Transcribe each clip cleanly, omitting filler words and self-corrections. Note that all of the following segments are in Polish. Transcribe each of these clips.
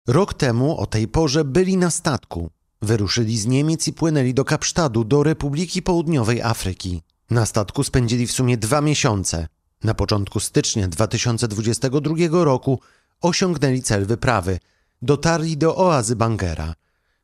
Rok temu o tej porze byli na statku. Wyruszyli z Niemiec i płynęli do Kapsztadu, do Republiki Południowej Afryki. Na statku spędzili w sumie 2 miesiące. Na początku stycznia 2022 roku osiągnęli cel wyprawy. Dotarli do oazy Bangera.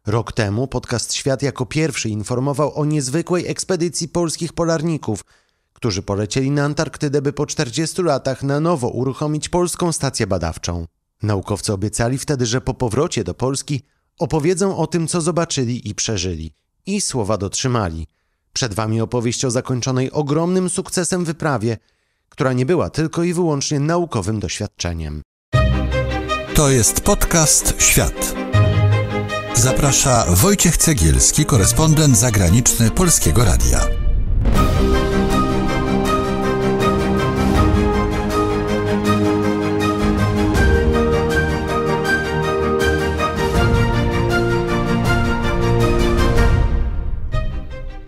Rok temu podcast Świat jako pierwszy informował o niezwykłej ekspedycji polskich polarników, którzy polecieli na Antarktydę, by po 40 latach na nowo uruchomić polską stację badawczą. Naukowcy obiecali wtedy, że po powrocie do Polski opowiedzą o tym, co zobaczyli i przeżyli. I słowa dotrzymali. Przed wami opowieść o zakończonej ogromnym sukcesem wyprawie, która nie była tylko i wyłącznie naukowym doświadczeniem. To jest podcast Świat. Zaprasza Wojciech Cegielski, korespondent zagraniczny Polskiego Radia.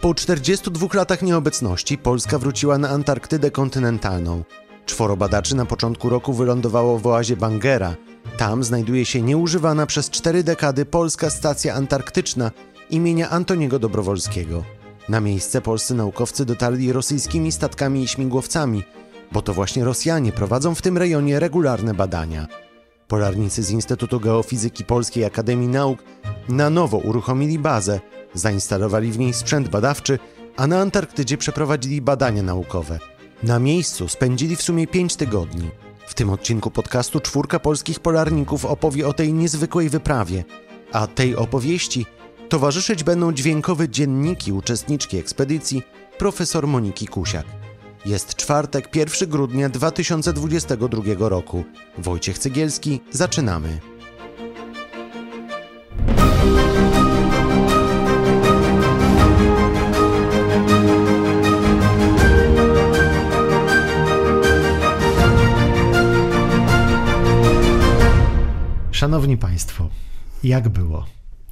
Po 42 latach nieobecności Polska wróciła na Antarktydę kontynentalną. 4 badaczy na początku roku wylądowało w oazie Bangera. Tam znajduje się nieużywana przez 4 dekady polska stacja antarktyczna imienia Antoniego Dobrowolskiego. Na miejsce polscy naukowcy dotarli rosyjskimi statkami i śmigłowcami, bo to właśnie Rosjanie prowadzą w tym rejonie regularne badania. Polarnicy z Instytutu Geofizyki Polskiej Akademii Nauk na nowo uruchomili bazę, zainstalowali w niej sprzęt badawczy, a na Antarktydzie przeprowadzili badania naukowe. Na miejscu spędzili w sumie 5 tygodni. W tym odcinku podcastu 4 polskich polarników opowie o tej niezwykłej wyprawie, a tej opowieści towarzyszyć będą dźwiękowe dzienniki uczestniczki ekspedycji profesor Moniki Kusiak. Jest czwartek, 1 grudnia 2022 roku. Wojciech Cegielski, zaczynamy. Szanowni Państwo, jak było?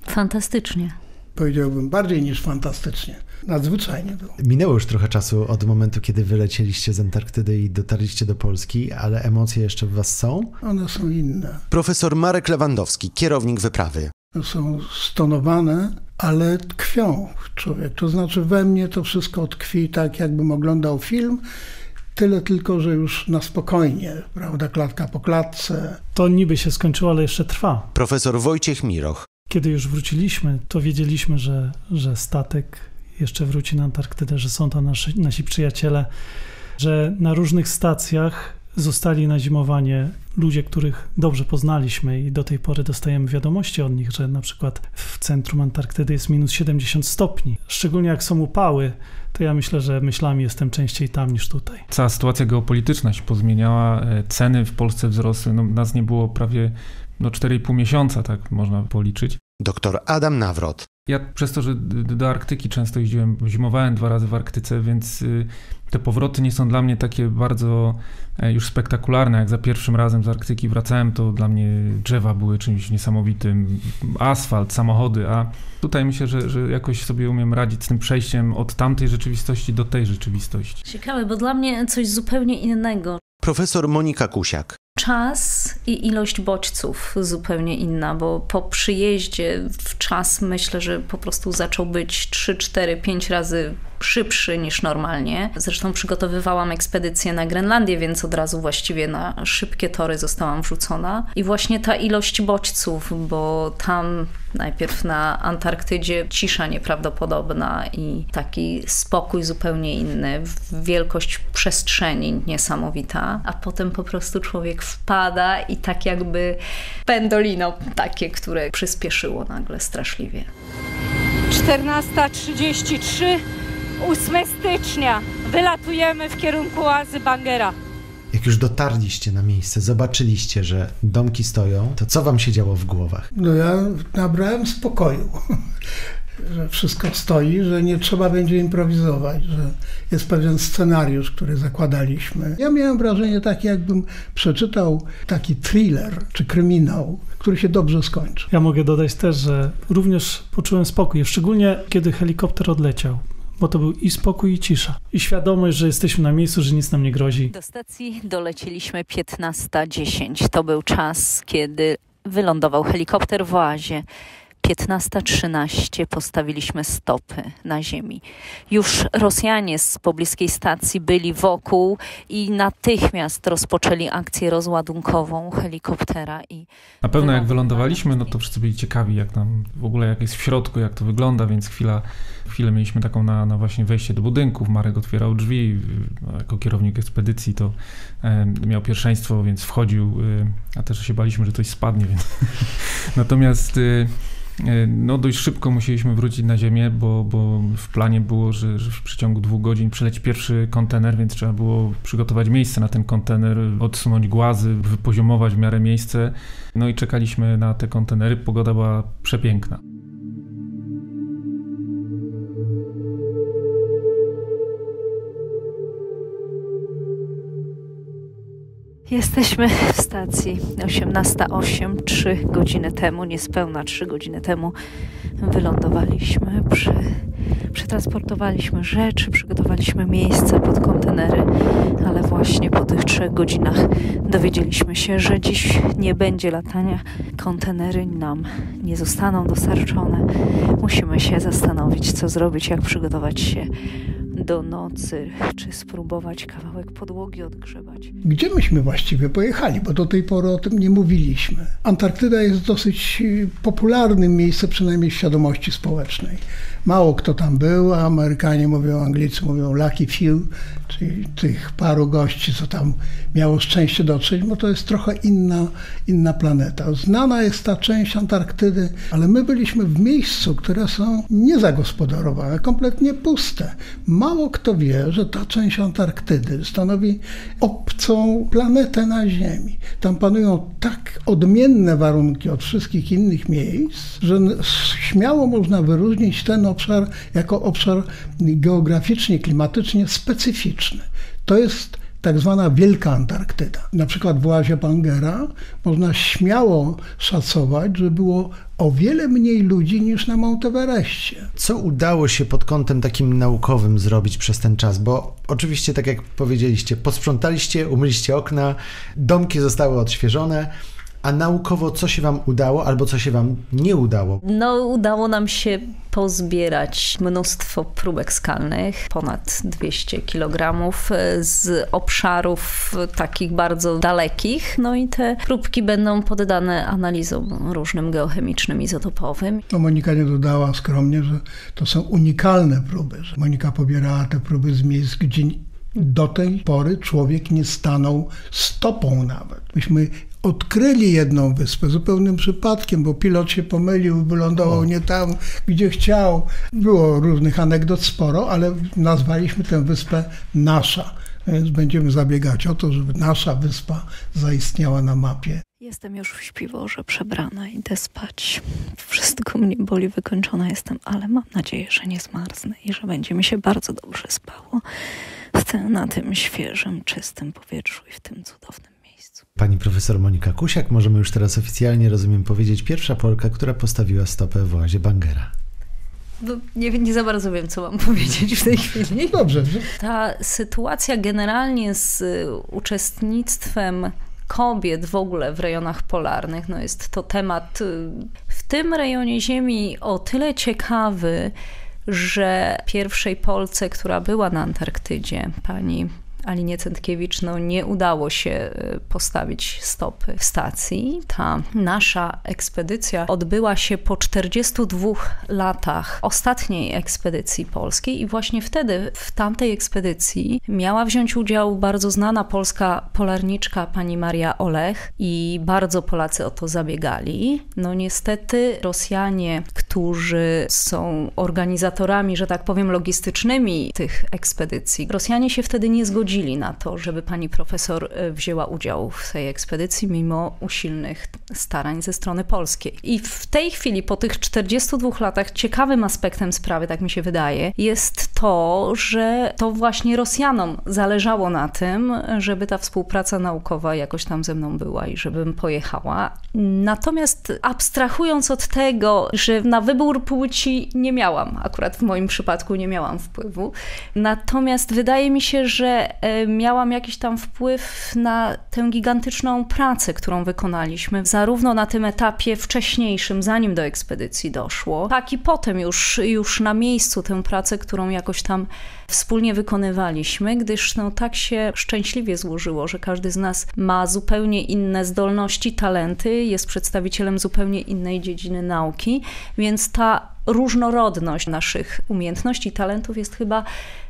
Fantastycznie. Powiedziałbym bardziej niż fantastycznie. Nadzwyczajnie było. Minęło już trochę czasu od momentu, kiedy wylecieliście z Antarktydy i dotarliście do Polski, ale emocje jeszcze w was są? One są inne. Profesor Marek Lewandowski, kierownik wyprawy. Są stonowane, ale tkwią w człowieku. To znaczy we mnie to wszystko tkwi tak, jakbym oglądał film. Tyle tylko, że już na spokojnie, prawda, klatka po klatce. To niby się skończyło, ale jeszcze trwa. Profesor Wojciech Miroch. Kiedy już wróciliśmy, to wiedzieliśmy, że statek jeszcze wróci na Antarktydę, że są tam nasi przyjaciele, że na różnych stacjach zostali na zimowanie ludzie, których dobrze poznaliśmy i do tej pory dostajemy wiadomości od nich, że na przykład w centrum Antarktydy jest minus 70 stopni. Szczególnie jak są upały, to ja myślę, że myślami jestem częściej tam niż tutaj. Cała sytuacja geopolityczna się pozmieniała, ceny w Polsce wzrosły, nas nie było prawie 4,5 miesiąca, tak można policzyć. Doktor Adam Nawrot. Ja przez to, że do Arktyki często jeździłem, zimowałem 2 razy w Arktyce, więc te powroty nie są dla mnie takie bardzo już spektakularne. Jak za pierwszym razem z Arktyki wracałem, to dla mnie drzewa były czymś niesamowitym, asfalt, samochody, a tutaj myślę, że jakoś sobie umiem radzić z tym przejściem od tamtej rzeczywistości do tej rzeczywistości. Ciekawe, bo dla mnie coś zupełnie innego. Profesor Monika Kusiak. Czas i ilość bodźców zupełnie inna, bo po przyjeździe w czas myślę, że po prostu zaczął być 3, 4, 5 razy szybszy niż normalnie. Zresztą przygotowywałam ekspedycję na Grenlandię, więc od razu właściwie na szybkie tory zostałam wrzucona. I właśnie ta ilość bodźców, bo tam najpierw na Antarktydzie cisza nieprawdopodobna i taki spokój zupełnie inny, wielkość przestrzeni niesamowita, a potem po prostu człowiek wpada i tak jakby pendolino takie, które przyspieszyło nagle straszliwie. 14:33, 8 stycznia. Wylatujemy w kierunku oazy Bangera. Jak już dotarliście na miejsce, zobaczyliście, że domki stoją, to co wam się działo w głowach? No ja nabrałem spokoju, że wszystko stoi, że nie trzeba będzie improwizować, że jest pewien scenariusz, który zakładaliśmy. Ja miałem wrażenie takie, jakbym przeczytał taki thriller czy kryminał, który się dobrze skończy. Ja mogę dodać też, że również poczułem spokój, szczególnie kiedy helikopter odleciał. Bo to był i spokój, i cisza. I świadomość, że jesteśmy na miejscu, że nic nam nie grozi. Do stacji dolecieliśmy 15:10. To był czas, kiedy Wylądował helikopter w oazie. 15:13 postawiliśmy stopy na ziemi. Już Rosjanie z pobliskiej stacji byli wokół i natychmiast rozpoczęli akcję rozładunkową helikoptera. Na pewno jak wylądowaliśmy, no to wszyscy byli ciekawi, jak tam w ogóle jak jest w środku, jak to wygląda, więc chwilę mieliśmy taką na właśnie wejście do budynków. Marek otwierał drzwi, jako kierownik ekspedycji to miał pierwszeństwo, więc wchodził, a też się baliśmy, że coś spadnie, więc natomiast no dość szybko musieliśmy wrócić na ziemię, bo w planie było, że w przeciągu 2 godzin przyleci pierwszy kontener, więc trzeba było przygotować miejsce na ten kontener, odsunąć głazy, wypoziomować w miarę miejsce. No i czekaliśmy na te kontenery. Pogoda była przepiękna. Jesteśmy w stacji 18:08, 3 godziny temu, niespełna 3 godziny temu wylądowaliśmy, przetransportowaliśmy rzeczy, przygotowaliśmy miejsce pod kontenery, ale właśnie po tych 3 godzinach dowiedzieliśmy się, że dziś nie będzie latania, kontenery nam nie zostaną dostarczone. Musimy się zastanowić, co zrobić, jak przygotować się do nocy, czy spróbować kawałek podłogi odgrzebać. Gdzie myśmy właściwie pojechali, bo do tej pory o tym nie mówiliśmy. Antarktyda jest dosyć popularnym miejscem, przynajmniej w świadomości społecznej. Mało kto tam był, a Amerykanie mówią, Anglicy mówią lucky few, czyli tych paru gości, co tam miało szczęście dotrzeć, bo to jest trochę inna planeta. Znana jest ta część Antarktydy, ale my byliśmy w miejscu, które są niezagospodarowane, kompletnie puste. Mało kto wie, że ta część Antarktydy stanowi obcą planetę na Ziemi. Tam panują tak odmienne warunki od wszystkich innych miejsc, że śmiało można wyróżnić ten obszar jako obszar geograficznie, klimatycznie specyficzny. To jest tak zwana Wielka Antarktyda. Na przykład w oazie Bangera można śmiało szacować, że było o wiele mniej ludzi niż na Mount Everestie. Co udało się pod kątem takim naukowym zrobić przez ten czas? Bo oczywiście, tak jak powiedzieliście, posprzątaliście, umyliście okna, domki zostały odświeżone, a naukowo co się wam udało albo co się wam nie udało? No, udało nam się pozbierać mnóstwo próbek skalnych, ponad 200 kg z obszarów takich bardzo dalekich. No i te próbki będą poddane analizom różnym geochemicznym, izotopowym. No, Monika nie dodała skromnie, że to są unikalne próby. Że Monika pobierała te próby z miejsc, gdzie do tej pory człowiek nie stanął stopą nawet. Myśmy odkryli jedną wyspę zupełnym przypadkiem, bo pilot się pomylił, wylądował nie tam, gdzie chciał. Było różnych anegdot sporo, ale nazwaliśmy tę wyspę Nasza. Więc będziemy zabiegać o to, żeby nasza wyspa zaistniała na mapie. Jestem już w śpiworze przebrana, idę spać. Wszystko mnie boli, wykończona jestem, ale mam nadzieję, że nie zmarznę i że będzie mi się bardzo dobrze spało na tym świeżym, czystym powietrzu i w tym cudownym miejscu. Pani profesor Monika Kusiak, możemy już teraz oficjalnie, rozumiem, powiedzieć, pierwsza Polka, która postawiła stopę w oazie Bangera. No, nie za bardzo wiem, co mam powiedzieć w tej chwili. Dobrze. Ta sytuacja generalnie z uczestnictwem kobiet w ogóle w rejonach polarnych, no jest to temat w tym rejonie Ziemi o tyle ciekawy, że pierwszej Polce, która była na Antarktydzie, pani Alinie Centkiewicz, no nie udało się postawić stopy w stacji. Ta nasza ekspedycja odbyła się po 42 latach ostatniej ekspedycji polskiej i właśnie wtedy, w tamtej ekspedycji miała wziąć udział bardzo znana polska polarniczka pani Maria Olech i bardzo Polacy o to zabiegali. No niestety Rosjanie, którzy są organizatorami, że tak powiem, logistycznymi tych ekspedycji, Rosjanie się wtedy nie zgodzili na to, żeby pani profesor wzięła udział w tej ekspedycji, mimo usilnych starań ze strony polskiej. I w tej chwili, po tych 42 latach, ciekawym aspektem sprawy, tak mi się wydaje, jest to, że to właśnie Rosjanom zależało na tym, żeby ta współpraca naukowa jakoś tam ze mną była i żebym pojechała. Natomiast abstrahując od tego, że na wybór płci nie miałam, akurat w moim przypadku nie miałam wpływu, natomiast wydaje mi się, że miałam jakiś tam wpływ na tę gigantyczną pracę, którą wykonaliśmy, zarówno na tym etapie wcześniejszym, zanim do ekspedycji doszło, tak i potem już na miejscu tę pracę, którą jakoś tam wspólnie wykonywaliśmy, gdyż tak się szczęśliwie złożyło, że każdy z nas ma zupełnie inne zdolności, talenty, jest przedstawicielem zupełnie innej dziedziny nauki, więc ta różnorodność naszych umiejętności i talentów jest chyba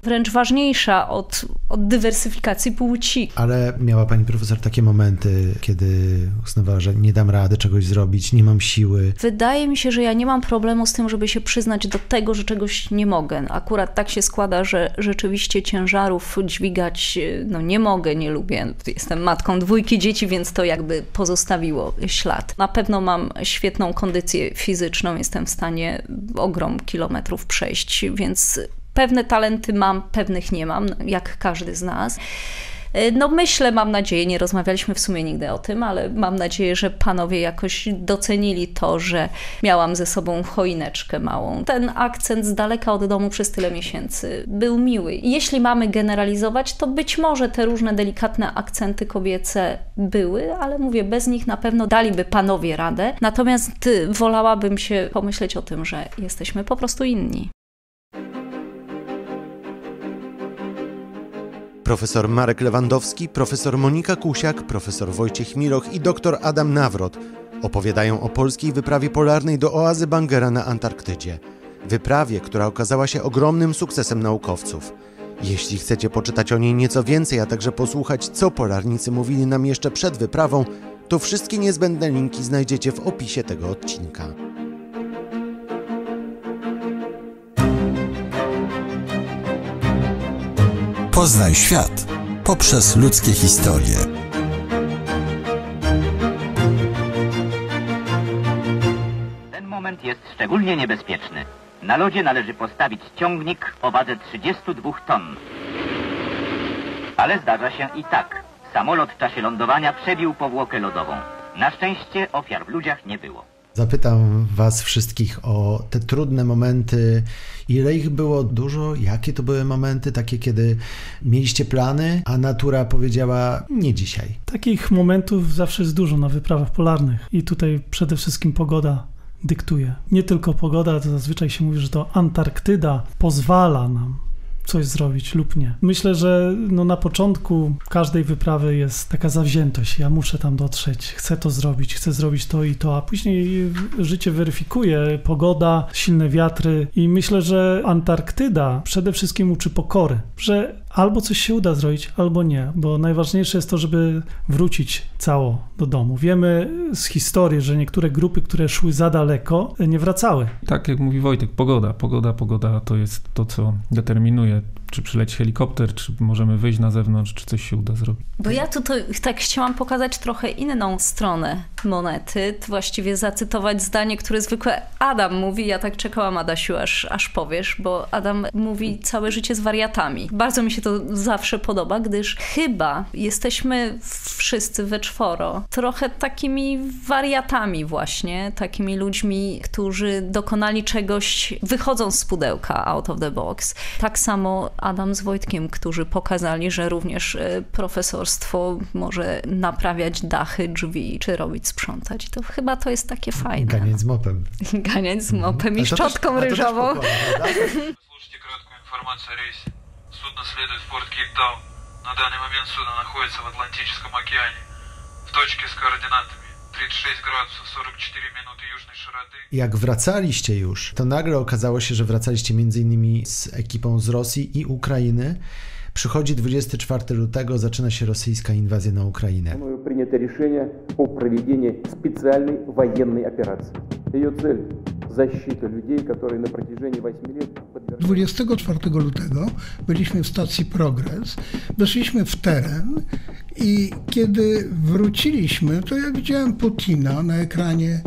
wręcz ważniejsza od dywersyfikacji płci. Ale miała pani profesor takie momenty, kiedy uznawała, że nie dam rady czegoś zrobić, nie mam siły? Wydaje mi się, że ja nie mam problemu z tym, żeby się przyznać do tego, że czegoś nie mogę. Akurat tak się składa, że rzeczywiście ciężarów dźwigać nie mogę, nie lubię. Jestem matką 2 dzieci, więc to jakby pozostawiło ślad. Na pewno mam świetną kondycję fizyczną, jestem w stanie ogrom kilometrów przejść, więc pewne talenty mam, pewnych nie mam, jak każdy z nas. Myślę, mam nadzieję, nie rozmawialiśmy w sumie nigdy o tym, ale mam nadzieję, że panowie jakoś docenili to, że miałam ze sobą choineczkę małą. Ten akcent z daleka od domu przez tyle miesięcy był miły. Jeśli mamy generalizować, to być może te różne delikatne akcenty kobiece były, ale mówię, bez nich na pewno daliby panowie radę. Natomiast wolałabym się pomyśleć o tym, że jesteśmy po prostu inni. Profesor Marek Lewandowski, profesor Monika Kusiak, profesor Wojciech Miroch i dr Adam Nawrot opowiadają o polskiej wyprawie polarnej do oazy Bangera na Antarktydzie. Wyprawie, która okazała się ogromnym sukcesem naukowców. Jeśli chcecie poczytać o niej nieco więcej, a także posłuchać, co polarnicy mówili nam jeszcze przed wyprawą, to wszystkie niezbędne linki znajdziecie w opisie tego odcinka. Poznaj świat poprzez ludzkie historie. Ten moment jest szczególnie niebezpieczny. Na lodzie należy postawić ciągnik o wadze 32 ton. Ale zdarza się i tak. Samolot w czasie lądowania przebił powłokę lodową. Na szczęście ofiar w ludziach nie było. Zapytam was wszystkich o te trudne momenty. Ile ich było? Dużo? Jakie to były momenty? Takie, kiedy mieliście plany, a natura powiedziała nie dzisiaj. Takich momentów zawsze jest dużo na wyprawach polarnych. I tutaj przede wszystkim pogoda dyktuje. Nie tylko pogoda, to zazwyczaj się mówi, że to Antarktyda pozwala nam coś zrobić lub nie. Myślę, że na początku każdej wyprawy jest taka zawziętość. Ja muszę tam dotrzeć, chcę to zrobić, chcę zrobić to i to, a później życie weryfikuje, pogoda, silne wiatry i myślę, że Antarktyda przede wszystkim uczy pokory, że albo coś się uda zrobić, albo nie, bo najważniejsze jest to, żeby wrócić cało do domu. Wiemy z historii, że niektóre grupy, które szły za daleko, nie wracały. Tak jak mówi Wojtek, pogoda to jest to, co determinuje, czy przyleci helikopter, czy możemy wyjść na zewnątrz, czy coś się uda zrobić. Bo ja tutaj tak chciałam pokazać trochę inną stronę monety, właściwie zacytować zdanie, które zwykle Adam mówi. Ja tak czekałam, Adasiu, aż powiesz, bo Adam mówi całe życie z wariatami. Bardzo mi się to zawsze podoba, gdyż chyba jesteśmy wszyscy we czworo trochę takimi wariatami właśnie, takimi ludźmi, którzy dokonali czegoś wychodząc z pudełka, out of the box. Tak samo Adam z Wojtkiem, którzy pokazali, że również profesorstwo może naprawiać dachy, drzwi, czy robić, sprzątać. To chyba to jest takie fajne. Ganiać z mopem. Ganiać z mopem i szczotką ryżową. Слушайте краткую информацию о рейсе. Судно следует в порт Кейптаун. На данный момент судно находится в Атлантическом океане в точке с координатами 36 градусов 44 минуты южной широты. Jak wracaliście już, to nagle okazało się, że wracaliście m.in. z ekipą z Rosji i Ukrainy. Przychodzi 24 lutego, zaczyna się rosyjska inwazja na Ukrainę. Принято решение о проведении специальной военной операции. Ее цель – защита людей, которые на протяжении 8 лет 24 lutego byliśmy w stacji Progress, weszliśmy w teren i kiedy wróciliśmy, to ja widziałem Putina na ekranie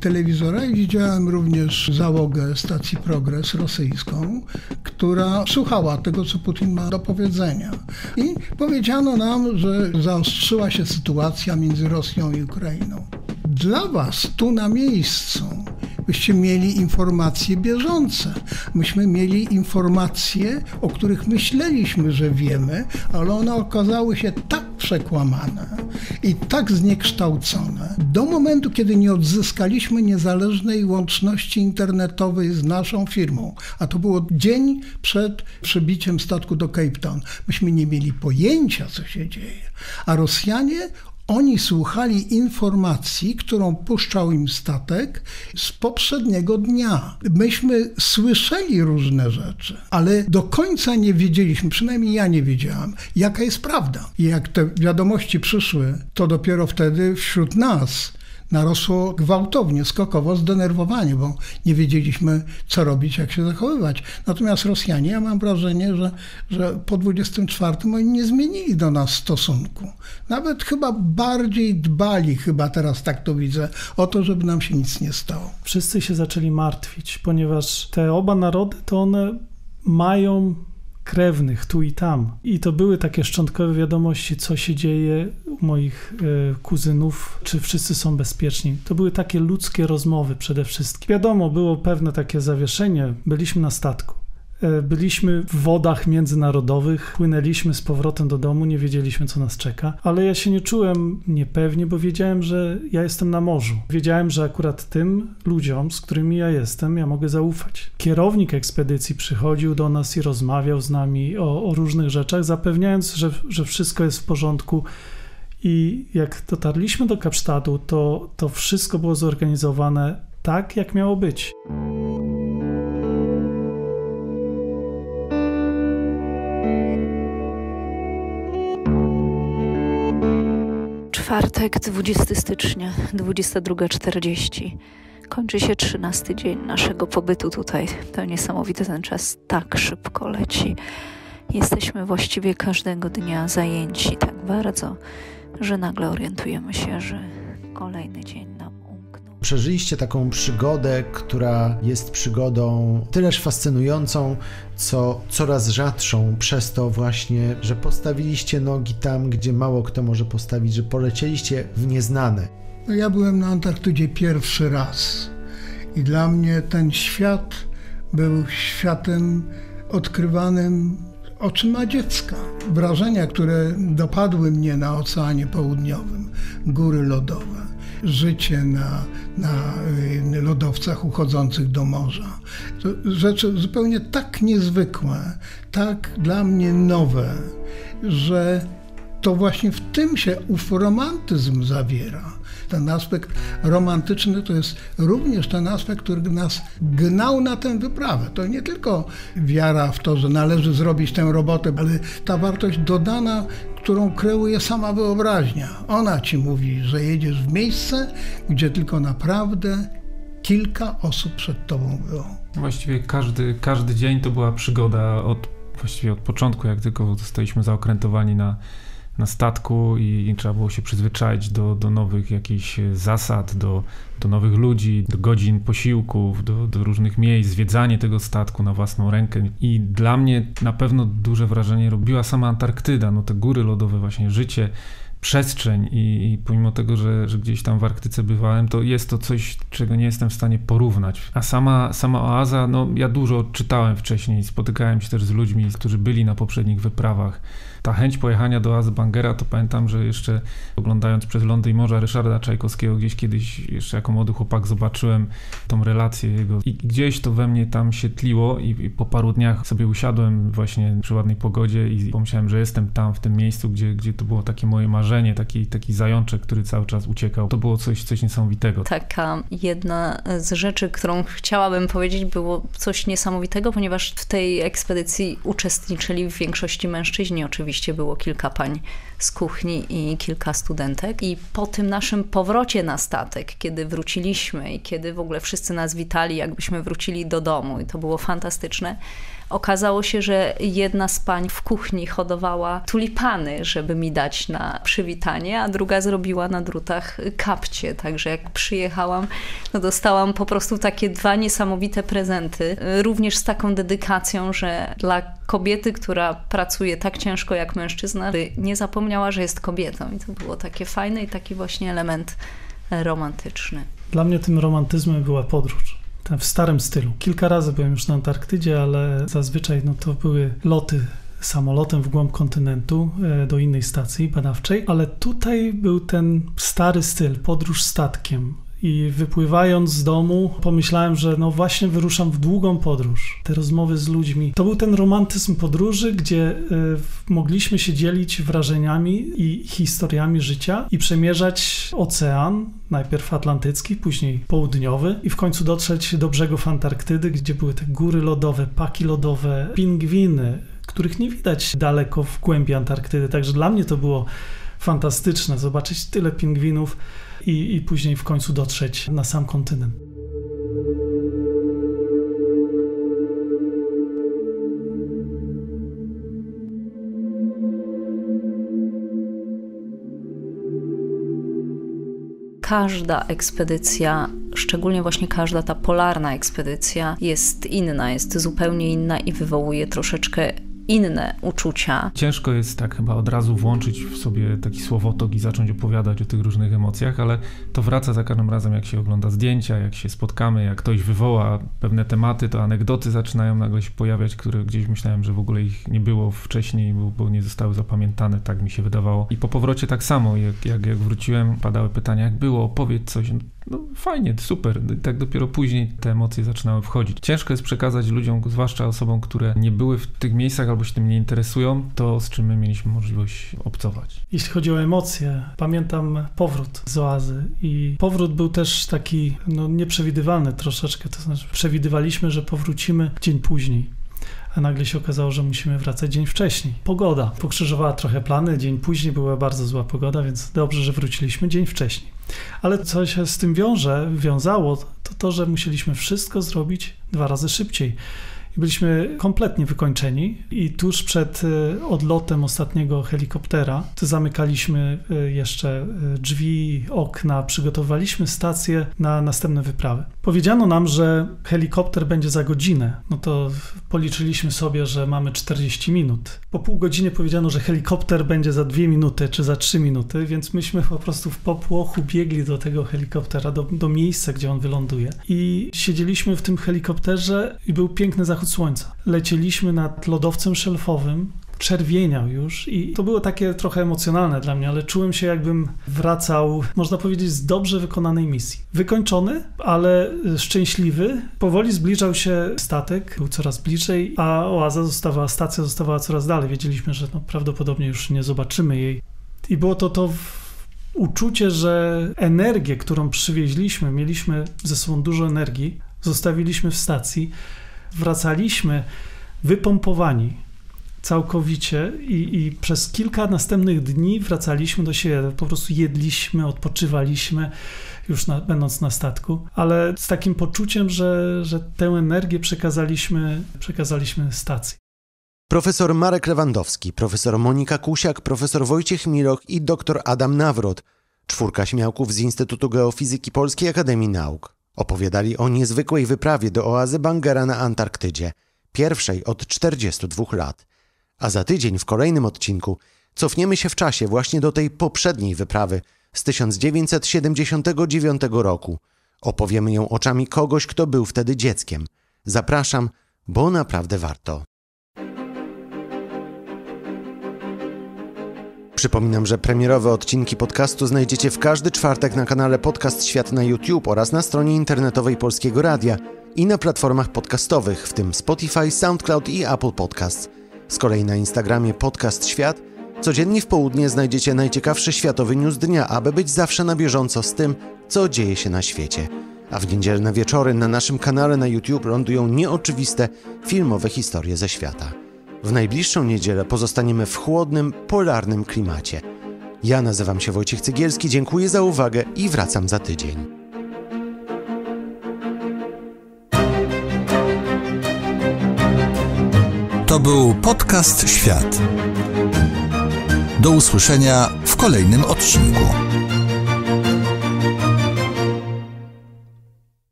telewizora i widziałem również załogę stacji Progress rosyjską, która słuchała tego, co Putin ma do powiedzenia. I powiedziano nam, że zaostrzyła się sytuacja między Rosją i Ukrainą. Dla was tu na miejscu byście mieli informacje bieżące. Myśmy mieli informacje, o których myśleliśmy, że wiemy, ale one okazały się tak przekłamane i tak zniekształcone. Do momentu, kiedy nie odzyskaliśmy niezależnej łączności internetowej z naszą firmą, a to było dzień przed przybiciem statku do Cape Town, myśmy nie mieli pojęcia, co się dzieje. A Rosjanie, oni słuchali informacji, którą puszczał im statek z poprzedniego dnia. Myśmy słyszeli różne rzeczy, ale do końca nie wiedzieliśmy, przynajmniej ja nie wiedziałam, jaka jest prawda. I jak te wiadomości przyszły, to dopiero wtedy wśród nas narosło gwałtownie, skokowo zdenerwowanie, bo nie wiedzieliśmy, co robić, jak się zachowywać. Natomiast Rosjanie, ja mam wrażenie, że po 24 oni nie zmienili do nas stosunku. Nawet chyba bardziej dbali, chyba teraz tak to widzę, o to, żeby nam się nic nie stało. Wszyscy się zaczęli martwić, ponieważ te oba narody, to one mają krewnych tu i tam. I to były takie szczątkowe wiadomości, co się dzieje u moich kuzynów, czy wszyscy są bezpieczni. To były takie ludzkie rozmowy przede wszystkim. Wiadomo, było pewne takie zawieszenie. Byliśmy na statku. Byliśmy w wodach międzynarodowych, płynęliśmy z powrotem do domu, nie wiedzieliśmy, co nas czeka, ale ja się nie czułem niepewnie, bo wiedziałem, że ja jestem na morzu. Wiedziałem, że akurat tym ludziom, z którymi ja jestem, ja mogę zaufać. Kierownik ekspedycji przychodził do nas i rozmawiał z nami o różnych rzeczach, zapewniając, że wszystko jest w porządku. I jak dotarliśmy do Kapsztadu, to wszystko było zorganizowane tak, jak miało być. Czwartek, 20 stycznia, 22:40. Kończy się 13 dzień naszego pobytu tutaj. To niesamowite, ten czas tak szybko leci. Jesteśmy właściwie każdego dnia zajęci tak bardzo, że nagle orientujemy się, że kolejny dzień nam umknął. Przeżyliście taką przygodę, która jest przygodą tyleż fascynującą, co coraz rzadszą przez to właśnie, że postawiliście nogi tam, gdzie mało kto może postawić, że polecieliście w nieznane. No ja byłem na Antarktydzie pierwszy raz i dla mnie ten świat był światem odkrywanym oczyma dziecka. Wrażenia, które dopadły mnie na Oceanie Południowym, góry lodowe, życie na lodowcach uchodzących do morza. To rzeczy zupełnie tak niezwykłe, tak dla mnie nowe, że to właśnie w tym się ów romantyzm zawiera. Ten aspekt romantyczny to jest również ten aspekt, który nas gnał na tę wyprawę. To nie tylko wiara w to, że należy zrobić tę robotę, ale ta wartość dodana, którą kreuje sama wyobraźnia. Ona ci mówi, że jedziesz w miejsce, gdzie tylko naprawdę kilka osób przed tobą było. Właściwie każdy dzień to była przygoda właściwie od początku, jak tylko zostaliśmy zaokrętowani na statku i trzeba było się przyzwyczaić do nowych jakichś zasad, do nowych ludzi, do godzin posiłków, do różnych miejsc, zwiedzanie tego statku na własną rękę. I dla mnie na pewno duże wrażenie robiła sama Antarktyda, no te góry lodowe, właśnie życie, przestrzeń i pomimo tego, że gdzieś tam w Arktyce bywałem, to jest to coś, czego nie jestem w stanie porównać. A sama oaza, no ja dużo czytałem wcześniej, spotykałem się też z ludźmi, którzy byli na poprzednich wyprawach. Ta chęć pojechania do oazy Bangera, to pamiętam, że jeszcze oglądając Przez lądy i morza Ryszarda Czajkowskiego, gdzieś kiedyś jeszcze jako młody chłopak zobaczyłem tą relację jego i gdzieś to we mnie tam się tliło i po paru dniach sobie usiadłem właśnie przy ładnej pogodzie i pomyślałem, że jestem tam w tym miejscu, gdzie to było takie moje marzenie, taki zajączek, który cały czas uciekał. To było coś niesamowitego. Taka jedna z rzeczy, którą chciałabym powiedzieć, było coś niesamowitego, ponieważ w tej ekspedycji uczestniczyli w większości mężczyźni. Oczywiście było kilka pań z kuchni i kilka studentek. I po tym naszym powrocie na statek, kiedy wróciliśmy i kiedy w ogóle wszyscy nas witali, jakbyśmy wrócili do domu i to było fantastyczne, okazało się, że jedna z pań w kuchni hodowała tulipany, żeby mi dać na przywitanie, a druga zrobiła na drutach kapcie. Także jak przyjechałam, no dostałam po prostu takie dwa niesamowite prezenty. Również z taką dedykacją, że dla kobiety, która pracuje tak ciężko jak mężczyzna, nie zapomniała, że jest kobietą. I to było takie fajne i taki właśnie element romantyczny. Dla mnie tym romantyzmem była podróż. w starym stylu. Kilka razy byłem już na Antarktydzie, ale zazwyczaj to były loty samolotem w głąb kontynentu do innej stacji badawczej, ale tutaj był ten stary styl, podróż statkiem. I wypływając z domu pomyślałem, że właśnie wyruszam w długą podróż. Te rozmowy z ludźmi. To był ten romantyzm podróży, gdzie mogliśmy się dzielić wrażeniami i historiami życia i przemierzać ocean, najpierw atlantycki, później południowy i w końcu dotrzeć do brzegów Antarktydy, gdzie były te góry lodowe, paki lodowe, pingwiny, których nie widać daleko w głębi Antarktydy. Także dla mnie to było fantastyczne zobaczyć tyle pingwinów i później w końcu dotrzeć na sam kontynent. Każda ekspedycja, szczególnie właśnie każda ta polarna ekspedycja jest inna, jest zupełnie inna i wywołuje troszeczkę inne uczucia. Ciężko jest tak chyba od razu włączyć w sobie taki słowotok i zacząć opowiadać o tych różnych emocjach, ale to wraca za każdym razem, jak się ogląda zdjęcia, jak się spotkamy, jak ktoś wywoła pewne tematy, to anegdoty zaczynają nagle się pojawiać, które gdzieś myślałem, że w ogóle ich nie było wcześniej, bo nie zostały zapamiętane, tak mi się wydawało. I po powrocie tak samo, jak wróciłem, padały pytania, jak było, opowiedz coś. No fajnie, super. I tak dopiero później te emocje zaczynały wchodzić. Ciężko jest przekazać ludziom, zwłaszcza osobom, które nie były w tych miejscach albo się tym nie interesują, to z czym my mieliśmy możliwość obcować. Jeśli chodzi o emocje, pamiętam powrót z oazy i powrót był też taki nieprzewidywalny troszeczkę, to znaczy przewidywaliśmy, że powrócimy dzień później. A nagle się okazało, że musimy wracać dzień wcześniej. Pogoda pokrzyżowała trochę plany, dzień później była bardzo zła pogoda, więc dobrze, że wróciliśmy dzień wcześniej. Ale co się z tym wiązało, to, że musieliśmy wszystko zrobić 2 razy szybciej. I byliśmy kompletnie wykończeni i tuż przed odlotem ostatniego helikoptera zamykaliśmy jeszcze drzwi, okna, przygotowaliśmy stację na następne wyprawy. Powiedziano nam, że helikopter będzie za godzinę. No to policzyliśmy sobie, że mamy 40 minut. Po pół godziny powiedziano, że helikopter będzie za 2 minuty czy za 3 minuty, więc myśmy po prostu w popłochu biegli do tego helikoptera, do miejsca, gdzie on wyląduje. I siedzieliśmy w tym helikopterze i był piękny zachód słońca. Lecieliśmy nad lodowcem szelfowym, czerwieniał już i to było takie trochę emocjonalne dla mnie, ale czułem się, jakbym wracał, można powiedzieć, z dobrze wykonanej misji. Wykończony, ale szczęśliwy. Powoli zbliżał się statek, był coraz bliżej, a stacja zostawała coraz dalej. Wiedzieliśmy, że prawdopodobnie już nie zobaczymy jej. I było to uczucie, że energię, którą przywieźliśmy, mieliśmy ze sobą dużo energii, zostawiliśmy w stacji, wracaliśmy wypompowani całkowicie i przez kilka następnych dni wracaliśmy do siebie. Po prostu jedliśmy, odpoczywaliśmy, już będąc na statku, ale z takim poczuciem, że tę energię przekazaliśmy stacji. Profesor Marek Lewandowski, profesor Monika Kusiak, profesor Wojciech Miroch i dr Adam Nawrot, 4 śmiałków z Instytutu Geofizyki Polskiej Akademii Nauk. Opowiadali o niezwykłej wyprawie do oazy Bangera na Antarktydzie, pierwszej od 42 lat. A za tydzień w kolejnym odcinku cofniemy się w czasie właśnie do tej poprzedniej wyprawy z 1979 roku. Opowiemy ją oczami kogoś, kto był wtedy dzieckiem. Zapraszam, bo naprawdę warto. Przypominam, że premierowe odcinki podcastu znajdziecie w każdy czwartek na kanale Podcast Świat na YouTube oraz na stronie internetowej Polskiego Radia i na platformach podcastowych, w tym Spotify, SoundCloud i Apple Podcasts. Z kolei na Instagramie Podcast Świat codziennie w południe znajdziecie najciekawszy światowy news dnia, aby być zawsze na bieżąco z tym, co dzieje się na świecie. A w niedzielne wieczory na naszym kanale na YouTube lądują nieoczywiste filmowe historie ze świata. W najbliższą niedzielę pozostaniemy w chłodnym, polarnym klimacie. Ja nazywam się Wojciech Cygielski, dziękuję za uwagę i wracam za tydzień. To był Podcast Świat. Do usłyszenia w kolejnym odcinku.